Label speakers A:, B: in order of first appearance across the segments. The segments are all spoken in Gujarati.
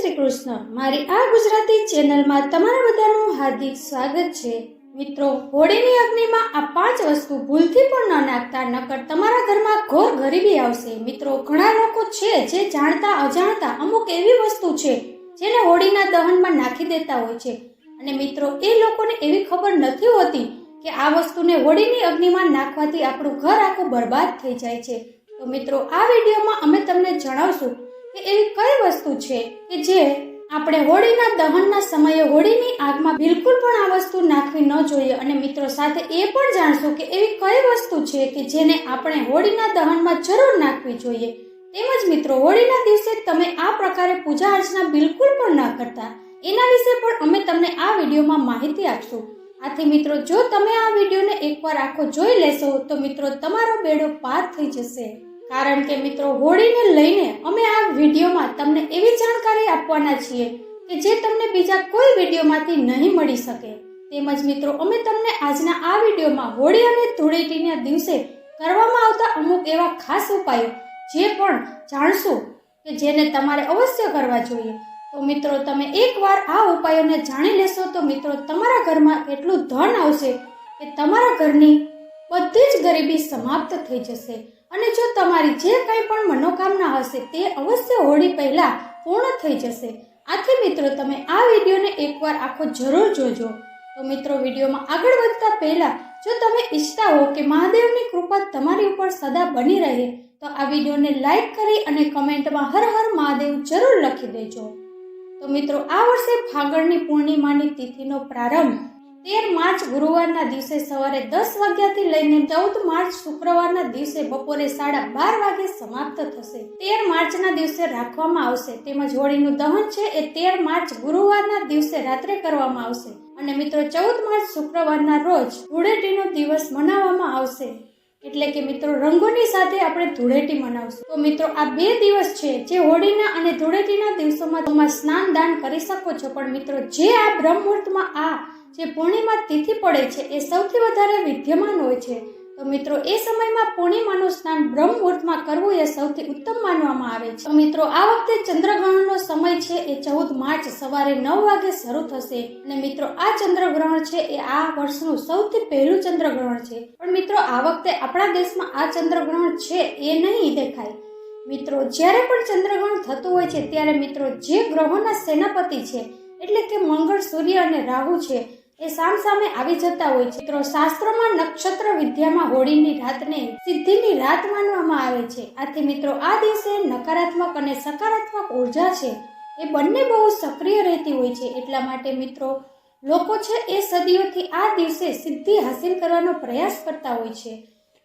A: શ્રી કૃષ્ણ। મારી આ ગુજરાતી ચેનલમાં તમારા બધાનું હાર્દિક સ્વાગત છે। મિત્રો, હોળીની અગ્નિમાં આ 5 વસ્તુ ભૂલથી પણ ન નાખતા, નકર તમારા ઘરમાં ઘોર ગરીબી આવશે। મિત્રો, ઘણા લોકો છે જે જાણતા અજાણતા અમુક એવી વસ્તુ છે જેને હોળીના દહનમાં નાખી દેતા હોય છે, અને મિત્રો એ લોકોને એવી ખબર નથી હોતી કે આ વસ્તુને હોળીની અગ્નિમાં નાખવાથી આપણું ઘર આખું બરબાદ થઈ જાય છે। તો મિત્રો, આ વિડીયોમાં અમે તમને જણાવશું કે એવી કઈ વસ્તુ છે કે જે આપણે હોળીના દહનના સમયે હોળીની આગમાં બિલકુલ પણ આ વસ્તુ નાખવી ન જોઈએ, અને મિત્રો સાથે એ પણ જાણશું કે એવી કઈ વસ્તુ છે કે જેને આપણે હોળીના દહનમાં જરૂર નાખવી જોઈએ। તેમજ મિત્રો, હોળીના દિવસે તમે આ પ્રકારે પૂજા અર્ચના બિલકુલ પણ ન કરતા, એના વિશે પણ અમે તમને આ વિડીયોમાં માહિતી આપશું। આથી મિત્રો, જો તમે આ વિડીયોને એકવાર આખો જોઈ લેશો તો મિત્રો તમારો બેડો પાર થઈ જશે, કારણ કે મિત્રો હોળીને લઈને અમે આ વિડીયોમાં તમને એવી જાણકારી આપવાના છીએ કે જે તમને બીજા કોઈ વિડીયોમાંથી નહીં મળી શકે। તેમજ મિત્રો, અમે તમને આજના આ વિડીયોમાં હોળી અને ધૂળેટીના દિવસે કરવામાં આવતા અમુક એવા ખાસ ઉપાયો જે પણ જાણશું કે જેને તમારે અવશ્ય કરવા જોઈએ। તો મિત્રો, તમે એકવાર આ ઉપાયોને જાણી લેશો તો મિત્રો તમારા ઘરમાં એટલું ધન આવશે કે તમારા ઘરની બધી જ ગરીબી સમાપ્ત થઈ જશે, અને જો તમારી જે કંઈ પણ મનોકામના હશે તે અવશ્ય હોળી પહેલા પૂર્ણ થઈ જશે। આથી મિત્રો, તમે આ વિડીયોને એકવાર આખો જરૂર જોજો। તો મિત્રો, વિડીયોમાં આગળ વધતા પહેલા જો તમે ઈચ્છતા હો કે મહાદેવની કૃપા તમારી ઉપર સદા બની રહે તો આ વિડીયોને લાઈક કરી અને કમેન્ટમાં હર હર મહાદેવ જરૂર લખી દેજો। તો મિત્રો, આ વર્ષે ફાગણની પૂર્ણિમાની તિથિનો પ્રારંભ 13 માર્ચ ગુરુવારના દિવસે સવારે 10 વાગ્યાથી લઈને 14 માર્ચ શુક્રવારના દિવસે બપોરે 12:30 વાગે સમાપ્ત થશે। 13 માર્ચના દિવસે રાખવામાં આવશે, તેમજ હોળીનું દહન છે એ 13 માર્ચ ગુરુવારના દિવસે રાત્રે કરવામાં આવશે, અને મિત્રો 14 માર્ચ શુક્રવારના રોજ ધૂળેટીનો દિવસ મનાવવામાં આવશે। એટલે કે મિત્રો, રંગોની સાથે આપણે ધૂળેટી મનાવશું। તો મિત્રો, આ 2 દિવસ છે જે હોળીના અને ધૂળેટીના દિવસોમાં તમે સ્નાન દાન કરી શકો છો, પણ મિત્રો જે આ બ્રહ્મ મુહૂર્તમાં આ જે પૂર્ણિમા તિથિ પડે છે એ સૌથી વધારે વિદ્યમાન હોય છે। તો મિત્રો, એ સમયમાં પૂર્ણિમાનું સ્નાન બ્રહ્મ મુહૂર્તમાં કરવું એ સૌથી ઉત્તમ માનવામાં આવે છે। તો મિત્રો, આ વખતે ચંદ્રગ્રહણનો સમય છે એ 14 માર્ચ સવારે 9 વાગે શરૂ થશે, અને મિત્રો આ ચંદ્રગ્રહણ છે એ આ વર્ષનું સૌથી પહેલું ચંદ્રગ્રહણ છે। પણ મિત્રો, આ વખતે આપણા દેશમાં આ ચંદ્રગ્રહણ છે એ નહીં દેખાય। મિત્રો, જ્યારે પણ ચંદ્રગ્રહણ થતું હોય છે ત્યારે મિત્રો જે ગ્રહોના સેનાપતિ છે એટલે કે મંગળ, સૂર્ય અને રાહુ છે એ સામસામે આવી જતા હોય છે। મિત્રો, શાસ્ત્રોમાં નક્ષત્ર વિદ્યામાં હોળીની રાતને સિદ્ધિની રાત માનવામાં આવે છે। આથી મિત્રો, આ દિવસે નકારાત્મક અને સકારાત્મક ઉર્જા છે એ બંને બહુ સક્રિય રહેતી હોય છે। એટલા માટે મિત્રો લોકો છે એ સદીઓથી આ દિવસે સિદ્ધિ હાસિલ કરવાનો પ્રયાસ કરતા હોય છે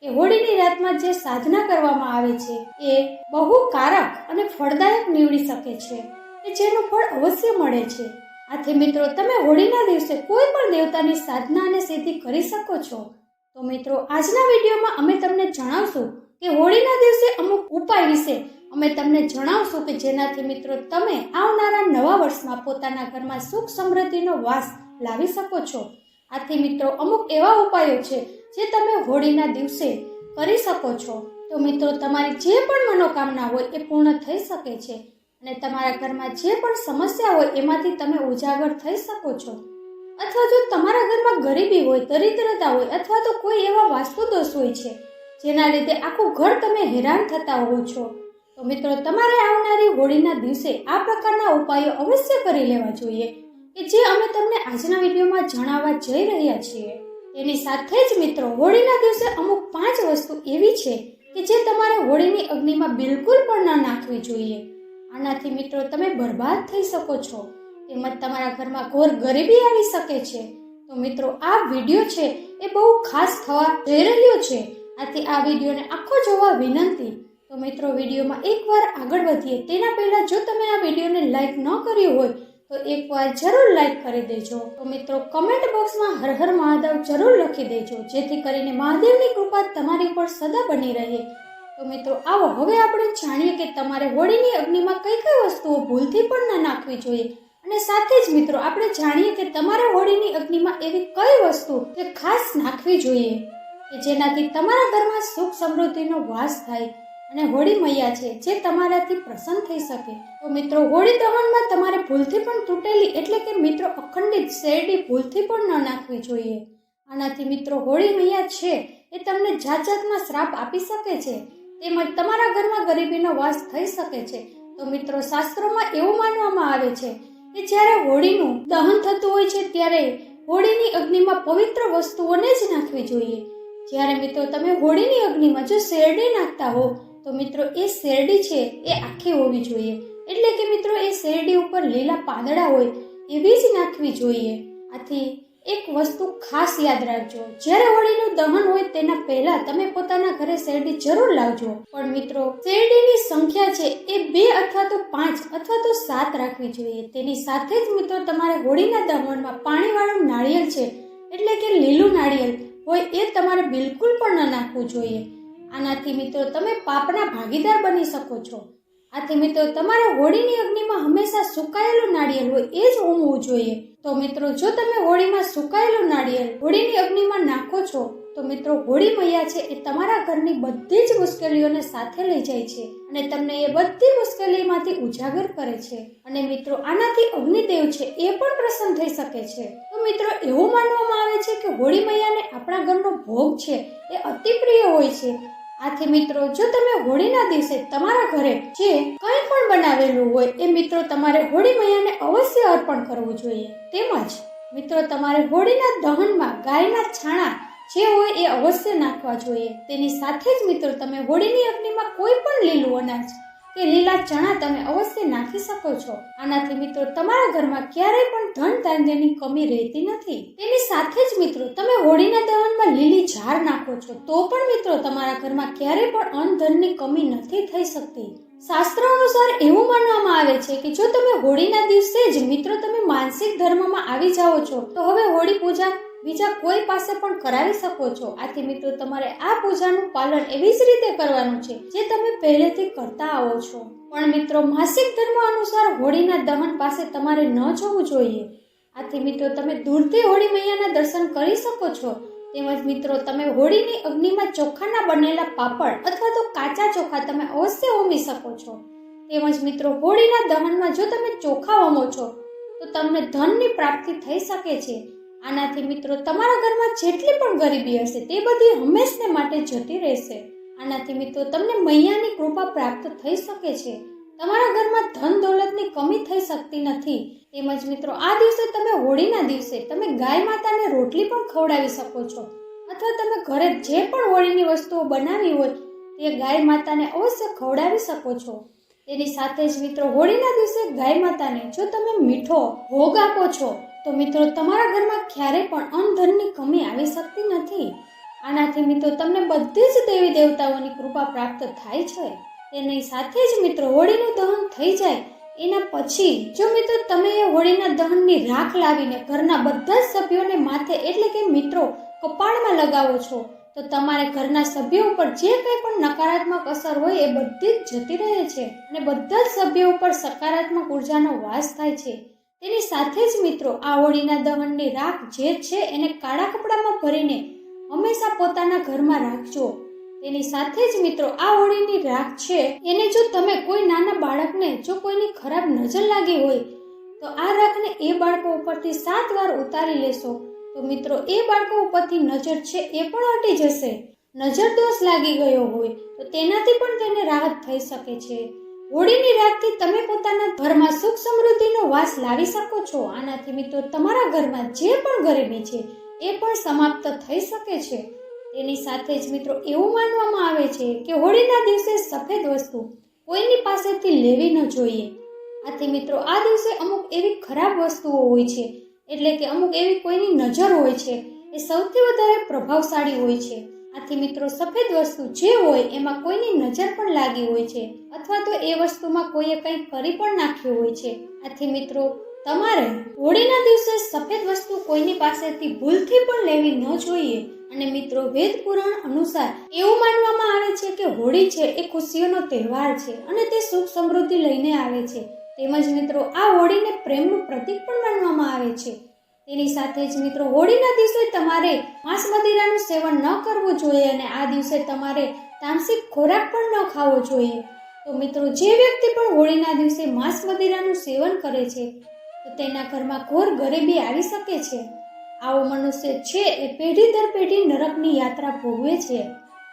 A: કે હોળીની રાતમાં જે સાધના કરવામાં આવે છે એ બહુ કારક અને ફળદાયક નીવડી શકે છે કે જેનું ફળ અવશ્ય મળે છે। આથી મિત્રો, તમે હોળીના દિવસે કોઈ પણ દેવતાની સાધના અને સિદ્ધિ કરી શકો છો। તો મિત્રો, આજના વિડીયોમાં અમે તમને જણાવશું કે હોળીના દિવસે અમુક ઉપાય વિશે અમે તમને જણાવશું કે જેનાથી મિત્રો તમે આવનારા નવા વર્ષમાં પોતાના ઘરમાં સુખ સમૃદ્ધિનો વાસ લાવી શકો છો। આથી મિત્રો, અમુક એવા ઉપાયો છે જે તમે હોળીના દિવસે કરી શકો છો। તો મિત્રો, તમારી જે પણ મનોકામના હોય એ પૂર્ણ થઈ શકે છે, અને તમારા ઘરમાં જે પણ સમસ્યા હોય એમાંથી તમે ઉજાગર થઈ શકો છો। અથવા જો તમારા ઘરમાં ગરીબી હોય, દરિદ્રતા હોય, અથવા તો કોઈ એવા વાસ્તુ દોષ હોય છે જેના લીધે આખું ઘર તમે હેરાન થતા હોવ છો, તો મિત્રો તમારે આવનારી હોળીના દિવસે આ પ્રકારના ઉપાયો અવશ્ય કરી લેવા જોઈએ કે જે અમે તમને આજના વિડીયોમાં જણાવવા જઈ રહ્યા છીએ। તેની સાથે જ મિત્રો, હોળીના દિવસે અમુક 5 વસ્તુ એવી છે કે જે તમારે હોળીની અગ્નિમાં બિલકુલ પણ ન નાખવી જોઈએ। આનાથી મિત્રો તમે બરબાદ થઈ શકો છો, તેમજ તમારા ઘરમાં ઘોર ગરીબી આવી શકે છે। તો મિત્રો, આ વિડીયો છે એ બહુ ખાસ થવા જઈ રહ્યો છે, આથી આ વિડીયોને આખો જોવા વિનંતી। તો મિત્રો, વિડીયોમાં એકવાર આગળ વધીએ તેના પહેલા જો તમે આ વિડીયોને લાઈક ન કર્યું હોય તો એકવાર જરૂર લાઈક કરી દેજો। તો મિત્રો, કમેન્ટ બોક્સમાં હર હર મહાદેવ જરૂર લખી દેજો, જેથી કરીને મહાદેવની કૃપા તમારી ઉપર સદા બની રહે। તો મિત્રો, આવો હવે આપણે જાણીએ કે તમારે હોળીની અગ્નિમાં કઈ કઈ વસ્તુઓ ભૂલથી પણ ન નાખવી જોઈએ, અને સાથે જ મિત્રો આપણે જાણીએ કે તમારે હોળીની અગ્નિમાં એવી કઈ વસ્તુ કે ખાસ નાખવી જોઈએ કે જેનાથી તમારા ઘરમાં સુખ સમૃદ્ધિનો વાસ થાય। અને હોળી મૈયા છે જે તમારાથી પ્રસન્ન થઈ શકે. તો મિત્રો હોળી દહનમાં તમારે ભૂલથી પણ તૂટેલી એટલે કે મિત્રો અખંડિત શેરડી ભૂલથી પણ ન નાખવી જોઈએ. આનાથી મિત્રો હોળી મૈયા છે એ તમને જાત જાતના શ્રાપ આપી શકે છે, તેમજ તમારા ઘરમાં ગરીબીનો વાસ થઈ શકે છે. તો મિત્રો શાસ્ત્રોમાં એવું માનવામાં આવે છે કે જ્યારે હોળીનું દહન થતું હોય છે ત્યારે હોળીની અગ્નિમાં પવિત્ર વસ્તુઓને જ નાખવી જોઈએ. જ્યારે મિત્રો તમે હોળીની અગ્નિમાં જો શેરડી નાખતા હો તો મિત્રો એ શેરડી છે એ આખી હોવી જોઈએ, એટલે કે મિત્રો એ શેરડી ઉપર લીલા પાંદડા હોય એવી જ નાખવી જોઈએ. આથી એક વસ્તુ ખાસ યાદ રાખજો, જ્યારે હોળીનું દહન હોય તેના પહેલા તમે પોતાના ઘરે શેરડી જરૂર લાવજો. પણ મિત્રો શેરડીની સંખ્યા છે એ 2 અથવા તો 5 અથવા તો 7 રાખવી જોઈએ. તેની સાથે જ મિત્રો તમારે હોળીના દહનમાં પાણીવાળું નાળિયેર છે એટલે કે લીલું નાળિયેર હોય એ તમારે બિલકુલ પણ ન નાખવું જોઈએ. આનાથી મિત્રો તમે પાપના ભાગીદાર બની શકો છો. આથી મિત્રો તમારે હોળીની અગ્નિમાં હંમેશા સુકાયેલું નાળિયેર હોય એ જ હોમવું જોઈએ. તો મિત્રો જો તમે હોળીમાં સુકાયેલું નાળિયેર હોળીની અગ્નિમાં નાખો છો તો મિત્રો હોળી મૈયા છે એ તમારા ઘરની બધી જ મુશ્કેલીઓને સાથે લઈ જાય છે અને તમને એ બધી મુશ્કેલીમાંથી ઉજાગર કરે છે. અને મિત્રો આનાથી અગ્નિદેવ છે એ પણ પ્રસન્ન થઈ શકે છે. તો મિત્રો એવું માનવામાં આવે છે કે હોળી મૈયાને આપણા ઘરનો ભોગ છે એ અતિ પ્રિય હોય છે. આથી મિત્રો જો તમે હોળીના દિવસે તમારા ઘરે જે કંઈ પણ બનાવેલું હોય એ મિત્રો તમારે હોળી મૈયાને અવશ્ય અર્પણ કરવું જોઈએ. તેમજ મિત્રો તમારે હોળીના દહનમાં ગાયના છાણા જે હોય એ અવશ્ય નાખવા જોઈએ. તેની સાથે જ મિત્રો તમે હોળીની અગ્નિમાં કોઈ પણ લીલું અનાજ કે લીલા ચણા તમે અવશ્ય નાખી શકો છો. આનાથી મિત્રો તમારા ઘરમાં ક્યારેય પણ ધન ધાન્યની કમી રહેતી નથી. તેની સાથે જ મિત્રો તમે હોળીના દહનમાં લીલી ઝાર નાખો છો તો પણ મિત્રો તમારા ઘરમાં ક્યારેય પણ અન્ન ધનની કમી નથી થઈ શકતી. શાસ્ત્રો અનુસાર એવું માનવામાં આવે છે કે જો તમે હોળીના દિવસે જ મિત્રો તમે માનસિક ધર્મમાં આવી જાઓ છો તો હવે હોળી પૂજા બીજા કોઈ પાસે પણ કરાવી શકો છો. આથી મિત્રો તમારે આ પૂજાનું પાલન એવી જ રીતે કરવાનું છે જે તમે પહેલેથી કરતા આવો છો. પણ મિત્રો માસિક ધર્મ અનુસાર હોળીના દહન પાસે તમારે ન જવું જોઈએ. આથી મિત્રો તમે દૂરથી હોળી મૈયાના દર્શન કરી શકો છો. તેમજ મિત્રો તમે હોળીની અગ્નિમાં ચોખાના બનેલા પાપડ અથવા તો કાચા ચોખા તમે અવશ્ય હોમી શકો છો. તેમજ મિત્રો હોળીના દહનમાં જો તમે ચોખા હોમો છો તો તમને ધનની પ્રાપ્તિ થઈ શકે છે. આનાથી મિત્રો તમારા ઘરમાં જેટલી પણ ગરીબી હશે તે બધી હંમેશને માટે જતી રહેશે. આનાથી મિત્રો તમને મૈયાની કૃપા પ્રાપ્ત થઈ શકે છે. તમારા ઘરમાં ધન દોલતની કમી થઈ શકતી નથી. તેમજ મિત્રો આ દિવસે તમે હોળીના દિવસે તમે ગાય માતાને રોટલી પણ ખવડાવી શકો છો અથવા તમે ઘરે જે પણ હોળીની વસ્તુઓ બનાવી હોય તે ગાય માતાને અવશ્ય ખવડાવી શકો છો. તેની સાથે જ મિત્રો હોળીના દિવસે ગાય માતાને જો તમે મીઠો ભોગ આપો છો તો મિત્રો તમારા ઘરમાં ક્યારેય પણ અન્ન ધનની કમી આવી શકતી નથી. આનાથી મિત્રો તમને બધી જ દેવી દેવતાઓની કૃપા પ્રાપ્ત થાય છે. તેની સાથે જ મિત્રો હોળીનું દહન થઈ જાય એના પછી જો મિત્રો તમે એ હોળીના દહનની રાખ લાવીને ઘરના બધા જ સભ્યોને માથે એટલે કે મિત્રો કપાળમાં લગાવો છો તો તમારે ઘરના સભ્યો ઉપર જે કંઈ પણ નકારાત્મક અસર હોય એ બધી જ જતી રહે છે અને બધા જ સભ્યો ઉપર સકારાત્મક ઉર્જાનો વાસ થાય છે. તેની સાથે જ મિત્રો આ હોળીના દહનની રાખ જે છે એને કાળા કપડામાં ભરીને હંમેશા પોતાના ઘરમાં રાખજો. તેની સાથે જ મિત્રો આ હોળીની રાખ છે એને જો તમે કોઈ નાના બાળકને જો કોઈની ખરાબ નજર લાગી હોય તો આ રાખને એ બાળકો ઉપરથી 7 વાર ઉતારી લેશો તો મિત્રો એ બાળકો ઉપરથી નજર છે એ પણ હટી જશે. નજર દોષ લાગી ગયો હોય તો તેનાથી પણ તેને રાહત થઈ શકે છે. હોળીની રાતથી તમે પોતાના ઘરમાં સુખ સમૃદ્ધિનો વાસ લાવી શકો છો. આનાથી મિત્રો તમારા ઘરમાં જે પણ ગરીબી છે એ પણ સમાપ્ત થઈ શકે છે. તેની સાથે જ મિત્રો એવું માનવામાં આવે છે કે હોળીના દિવસે સફેદ વસ્તુ કોઈની પાસેથી લેવી ન જોઈએ. આથી મિત્રો આ દિવસે અમુક એવી ખરાબ વસ્તુઓ હોય છે એટલે કે અમુક એવી કોઈની નજર હોય છે એ સૌથી વધારે પ્રભાવશાળી હોય છે. આથી મિત્રો સફેદ વસ્તુ જે હોય એમાં કોઈની નજર પણ લાગી હોય છે અથવા તો એ વસ્તુમાં કોઈએ કંઈ કરી પણ નાખ્યું હોય છે. આથી મિત્રો તમારે હોળીના દિવસે સફેદ વસ્તુ કોઈની પાસેથી ભૂલથી પણ લેવી ન જોઈએ. અને મિત્રો વેદ પુરાણ અનુસાર એવું માનવામાં આવે છે કે હોળી છે એ ખુશીઓનો તહેવાર છે અને તે સુખ સમૃદ્ધિ લઈને આવે છે. તેમજ મિત્રો આ હોળીને પ્રેમનું પ્રતીક પણ માનવામાં આવે છે. તેની સાથે જ મિત્રો હોળીના દિવસે તમારે માંસ મદિરાનું સેવન ન કરવું જોઈએ અને આ દિવસે તમારે તામસિક ખોરાક પણ ન ખાવો જોઈએ. તો મિત્રો, જે વ્યક્તિ પણ હોળીના દિવસે માંસ મદિરાનું સેવન કરે છે તો તેના ઘરમાં ઘોર ગરીબી આવી શકે છે. આવો મનુષ્ય છે એ પેઢી દર પેઢી નરકની યાત્રા ભોગવે છે.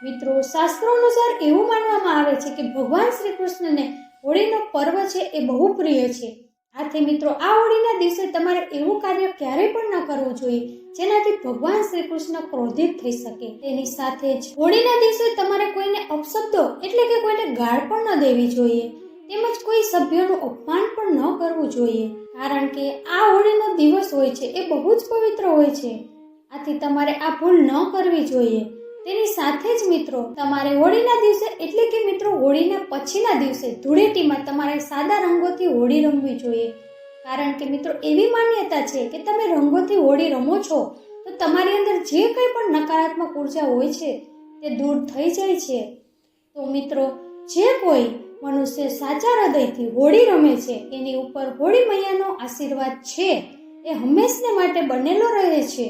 A: મિત્રો, શાસ્ત્રો અનુસાર એવું માનવામાં આવે છે કે ભગવાન શ્રી કૃષ્ણને હોળીનો પર્વ છે એ બહુ પ્રિય છે. આથી મિત્રો, આ હોળીના દિવસે તમારે એવું કાર્ય ક્યારેય પણ ન કરવું જોઈએ જેનાથી ભગવાન શ્રી કૃષ્ણ ક્રોધિત થઈ શકે. તેની સાથે જ હોળીના દિવસે તમારે કોઈને અપશબ્દો એટલે કે કોઈને ગાળ પણ ન દેવી જોઈએ, તેમજ કોઈ સભ્યોનું અપમાન પણ ન કરવું જોઈએ, કારણ કે આ હોળીનો દિવસ હોય છે એ બહુ જ પવિત્ર હોય છે. આથી તમારે આ ભૂલ ન કરવી જોઈએ. તેની સાથે જ મિત્રો, તમારે હોળીના દિવસે એટલે કે મિત્રો હોળીના પછીના દિવસે ધૂળેટીમાં તમારે સાદા રંગોથી હોળી રમવી જોઈએ, કારણ કે મિત્રો એવી માન્યતા છે કે તમે રંગોથી હોળી રમો છો તો તમારી અંદર જે કંઈ પણ નકારાત્મક ઉર્જા હોય છે તે દૂર થઈ જાય છે. તો મિત્રો, જે કોઈ મનુષ્ય સાચા હૃદયથી હોળી રમે છે એની ઉપર હોળી મૈયાનો આશીર્વાદ છે એ હંમેશને માટે બનેલો રહે છે.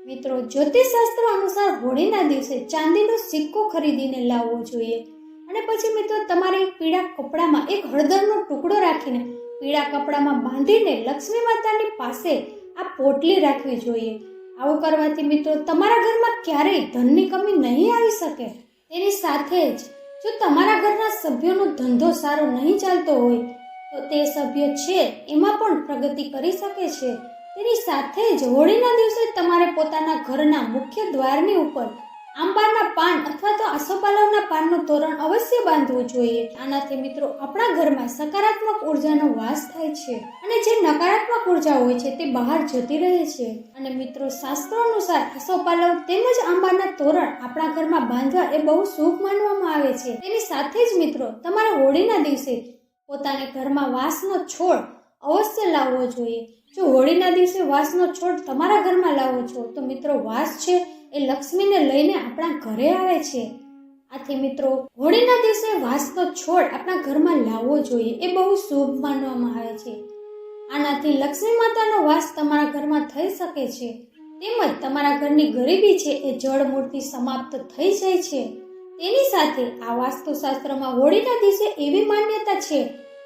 A: મિત્રો, જ્યોતિષશાસ્ત્ર અનુસાર હોળીના દિવસે ચાંદીનો સિક્કો ખરીદીને લાવવો જોઈએ અને પછી મિત્રો તમારે પીળા કપડામાં એક હળદરનો ટુકડો રાખીને પીળા કપડામાં બાંધીને લક્ષ્મી માતાની પાસે આ પોટલી રાખવી જોઈએ. આવું કરવાથી મિત્રો તમારા ઘરમાં ક્યારેય ધનની કમી નહીં આવી શકે. તેની સાથે જ જો તમારા ઘરના સભ્યોનો ધંધો સારો નહીં ચાલતો હોય તો તે સભ્ય છે એમાં પણ પ્રગતિ કરી શકે છે. તેની સાથે જ હોળીના દિવસે તમારે પોતાના ઘરના મુખ્ય દ્વારની ઉપર આંબાના પાન અથવા તો આસોપાલવના પાનનું તોરણ અવશ્ય બાંધવું જોઈએ. આનાથી મિત્રો આપણા ઘરમાં સકારાત્મક ઉર્જાનો વાસ થાય છે અને જે નકારાત્મક ઉર્જા હોય છે તે બહાર જતી રહે છે. અને મિત્રો, શાસ્ત્રો અનુસાર આસોપાલવ તેમજ આંબાના તોરણ આપણા ઘરમાં બાંધવા એ બહુ શુભ માનવામાં આવે છે. તેની સાથે જ મિત્રો તમારે હોળીના દિવસે પોતાને ઘરમાં વાંસનો છોડ અવશ્ય લાવવો જોઈએ. જો હોળીના દિવસે વાંસનો છોડ તમારા ઘરમાં લાવો છો તો મિત્રો વાંસ છે એ લક્ષ્મીને લઈને આપણા ઘરે આવે છે. આથી મિત્રો હોળીના દિવસે વાંસનો છોડ આપણા ઘરમાં લાવવો જોઈએ એ બહુ શુભ માનવામાં આવે છે. આનાથી લક્ષ્મી માતાનો વાસ તમારા ઘરમાં થઈ શકે છે, તેમજ તમારા ઘરની ગરીબી છે એ જળમૂળથી સમાપ્ત થઈ જાય છે. તેની સાથે આ વાસ્તુશાસ્ત્રમાં હોળીના દિવસે એવી માન્યતા છે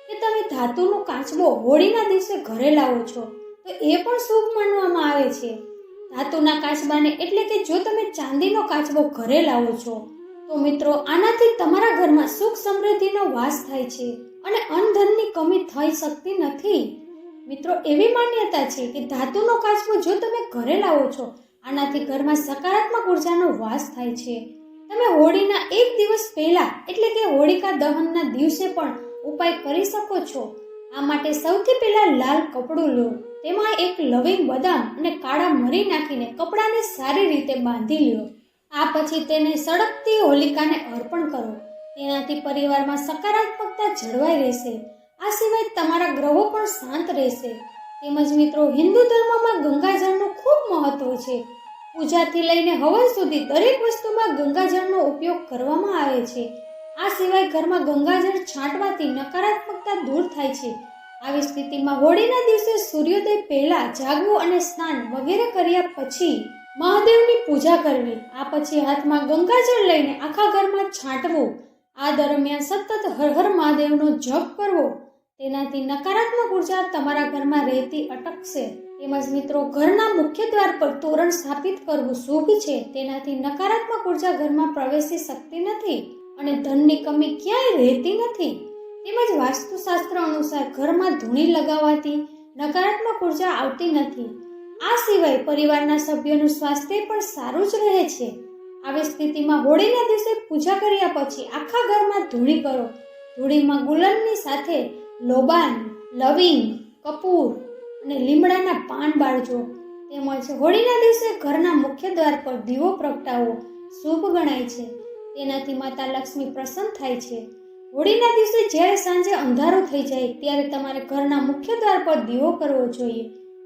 A: કે તમે ધાતુનો કાચબો હોળીના દિવસે ઘરે લાવો છો તો એ પણ શુભ માનવામાં આવે છે. ધાતુના કાચબાને એટલે કે જો તમે ચાંદીનો કાચબો ઘરે લાવો છો તો મિત્રો આનાથી તમારા ઘરમાં સુખ સમૃદ્ધિનો વાસ થાય છે અને અન્નધનની કમી થઈ શકતી નથી. મિત્રો, એવી માન્યતા છે કે ધાતુનો કાચબો જો તમે ઘરે લાવો છો આનાથી ઘરમાં સકારાત્મક ઉર્જાનો વાસ થાય છે. તમે હોળીના એક દિવસ પહેલા એટલે કે હોળિકા દહનના દિવસે પણ ઉપાય કરી શકો છો. આ માટે સૌથી પહેલા લાલ કપડું લો, તેમાં એક લવિંગ બદામ અને કાળા મરી નાખીને કપડાને સારી રીતે બાંધી લો. આ પછી તેને સળગતી હોલિકાને અર્પણ કરો. તેનાથી પરિવારમાં સકારાત્મકતા જળવાઈ રહેશે. આ સિવાય તમારા ગ્રહો પણ શાંત રહેશે. તેમજ મિત્રો, હિન્દુ ધર્મમાં ગંગાજળનું ખૂબ મહત્વ છે. પૂજાથી લઈને હવન સુધી દરેક વસ્તુમાં ગંગાજળનો ઉપયોગ કરવામાં આવે છે. આ સિવાય ઘરમાં ગંગાજળ છાંટવાથી નકારાત્મકતા દૂર થાય છે. આવી સ્થિતિમાં હોળીના દિવસે સૂર્યોદય પહેલા જાગવું અને સ્નાન વગેરે કર્યા પછી મહાદેવની પૂજા કરવી. આ પછી હાથમાં ગંગાજળ લઈને આખા ઘરમાં છાંટવું. આ દરમિયાન સતત હર હર મહાદેવનો જપ કરવો. તેનાથી નકારાત્મક ઉર્જા તમારા ઘરમાં રહેતી અટકશે. તેમજ મિત્રો, ઘરના મુખ્ય દ્વાર પર તોરણ સ્થાપિત કરવું શુભ છે. તેનાથી નકારાત્મક ઉર્જા ઘરમાં પ્રવેશી શકતી નથી અને ધનની કમી ક્યાંય રહેતી નથી. તેમજ વાસ્તુશાસ્ત્ર અનુસાર ઘરમાં ધૂણી લગાવવાથી નકારાત્મક ઉર્જા આવતી નથી. આ સિવાય પરિવારના સભ્યોનું સ્વાસ્થ્ય પણ સારું જ રહે છે. આવી સ્થિતિમાં હોળીના દિવસે પૂજા કર્યા પછી આખા ઘરમાં ધૂણી કરો. ધૂણીમાં ગુલાલની સાથે લોબાન, લવિંગ, કપૂર અને લીમડાના પાન બાળજો. તેમજ હોળીના દિવસે ઘરના મુખ્ય દ્વાર પર દીવો પ્રગટાવવો શુભ ગણાય છે. તેનાથી માતા લક્ષ્મી પ્રસન્ન થાય છે. હોળીના દિવસે જ્યારે સાંજે અંધારું થઈ જાય ત્યારે તમારે ઘરના મુખ્ય દ્વાર પર દીવો કરવો જોઈએ.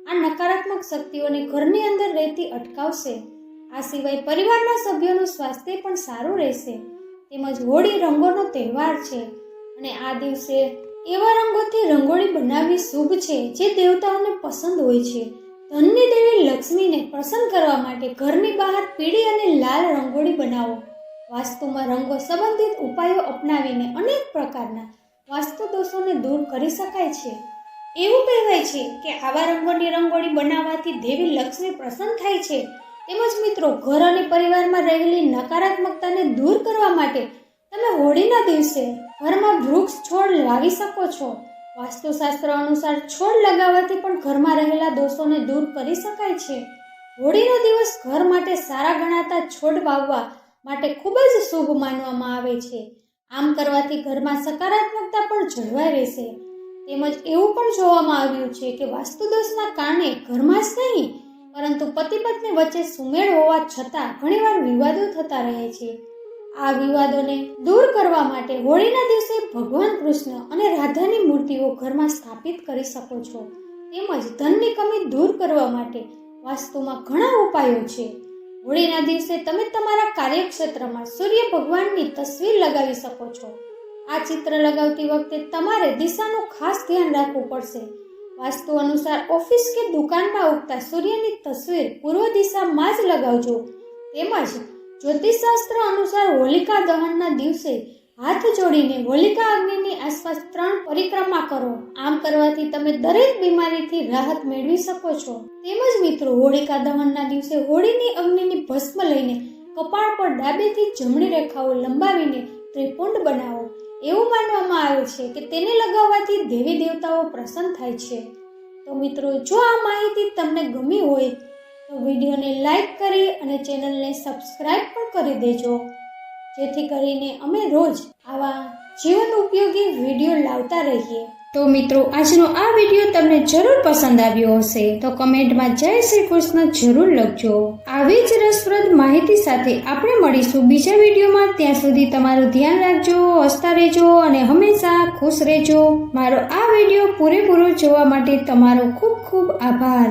A: આ નકારાત્મક શક્તિઓને ઘરની અંદર રહેતી અટકાવશે. આ સિવાય પરિવારના સભ્યોનું સ્વાસ્થ્ય પણ સારું રહેશે. તેમજ હોળી રંગોનો તહેવાર છે અને આ દિવસે એવા રંગોથી રંગોળી બનાવવી શુભ છે જે દેવતાઓને પસંદ હોય છે. ધનની દેવી લક્ષ્મીને પ્રસન્ન કરવા માટે ઘરની બહાર પીળી અને લાલ રંગોળી બનાવો. વાસ્તુમાં રંગો સંબંધિત ઉપાયો અપનાવીને અનેક પ્રકારના વાસ્તુ દોષોને દૂર કરી શકાય છે. એવું કહેવાય છે કે આવા રંગોની રંગોળી બનાવવાથી દેવી લક્ષ્મી પ્રસન્ન થાય છે. તેમજ મિત્રો, ઘર અને પરિવારમાં રહેલી નકારાત્મકતાને દૂર કરવા માટે તમે હોળીના દિવસે ઘરમાં વૃક્ષ છોડ લાવી શકો છો. વાસ્તુશાસ્ત્ર અનુસાર છોડ લગાવવાથી પણ ઘરમાં રહેલા દોષોને દૂર કરી શકાય છે. હોળીનો દિવસ ઘર માટે સારા ગણાતા છોડ વાવવા માટે ખૂબ જ શુભ માનવામાં આવે છે. આમ કરવાથી ઘરમાં સકારાત્મકતા પણ જળવાઈ રહેશે. તેમજ એવું પણ જોવામાં આવ્યું છે કે વાસ્તુદોષના કારણે ઘરમાં જ નહીં પરંતુ પતિ પત્ની વચ્ચે સુમેળ હોવા છતાં ઘણીવાર વિવાદો થતા રહે છે. આ વિવાદોને દૂર કરવા માટે હોળીના દિવસે ભગવાન કૃષ્ણ અને રાધાની મૂર્તિઓ ઘરમાં સ્થાપિત કરી શકો છો. તેમજ ધનની કમી દૂર કરવા માટે વાસ્તુમાં ઘણા ઉપાયો છે. હોળીના દિવસે તમે તમારા કાર્યક્ષેત્રમાં સૂર્ય ભગવાનની તસવીર લગાવી શકો છો. આ ચિત્ર લગાવતી વખતે તમારે દિશાનું ખાસ ધ્યાન રાખવું પડશે. વાસ્તુ અનુસાર ઓફિસ કે દુકાનમાં ઉગતા સૂર્યની તસવીર પૂર્વ દિશામાં જ લગાવજો. તેમજ જ્યોતિષશાસ્ત્ર અનુસાર હોલિકા દહનના દિવસે હાથ જોડીને હોલિકા અગ્નિની આસપાસ 3 પરિક્રમા કરો. આમ કરવાથી તમે દરેક બીમારીથી રાહત મેળવી શકો છો. તેમજ મિત્રો, હોલિકા દહનના દિવસે હોળીની અગ્નિની ભસ્મ લઈને કપાળ પર ડાબેથી જમણી રેખાઓ લંબાવીને ત્રિપુંડ બનાવો. એવું માનવામાં આવે છે કે તેને લગાવવાથી દેવી દેવતાઓ પ્રસન્ન થાય છે. તો મિત્રો, જો આ માહિતી તમને ગમી હોય તો વિડીયોને લાઈક કરી અને ચેનલને સબસ્ક્રાઈબ પણ કરી દેજો, જેથી કરીને અમે રોજ આવા જીવન ઉપયોગી વિડીયો લાવતા રહીએ. તો મિત્રો, આજનો આ વિડીયો તમને જરૂર પસંદ આવ્યો હશે તો કમેન્ટમાં જય શ્રી કૃષ્ણ જરૂર લખજો. આવી જ રસપ્રદ માહિતી સાથે આપણે મળીશું બીજા વિડીયોમાં. ત્યાં સુધી તમારું ધ્યાન રાખજો, હસતા રહેજો અને હંમેશા ખુશ રહેજો. મારો આ વિડીયો પૂરેપૂરો જોવા માટે તમારો ખૂબ ખૂબ આભાર.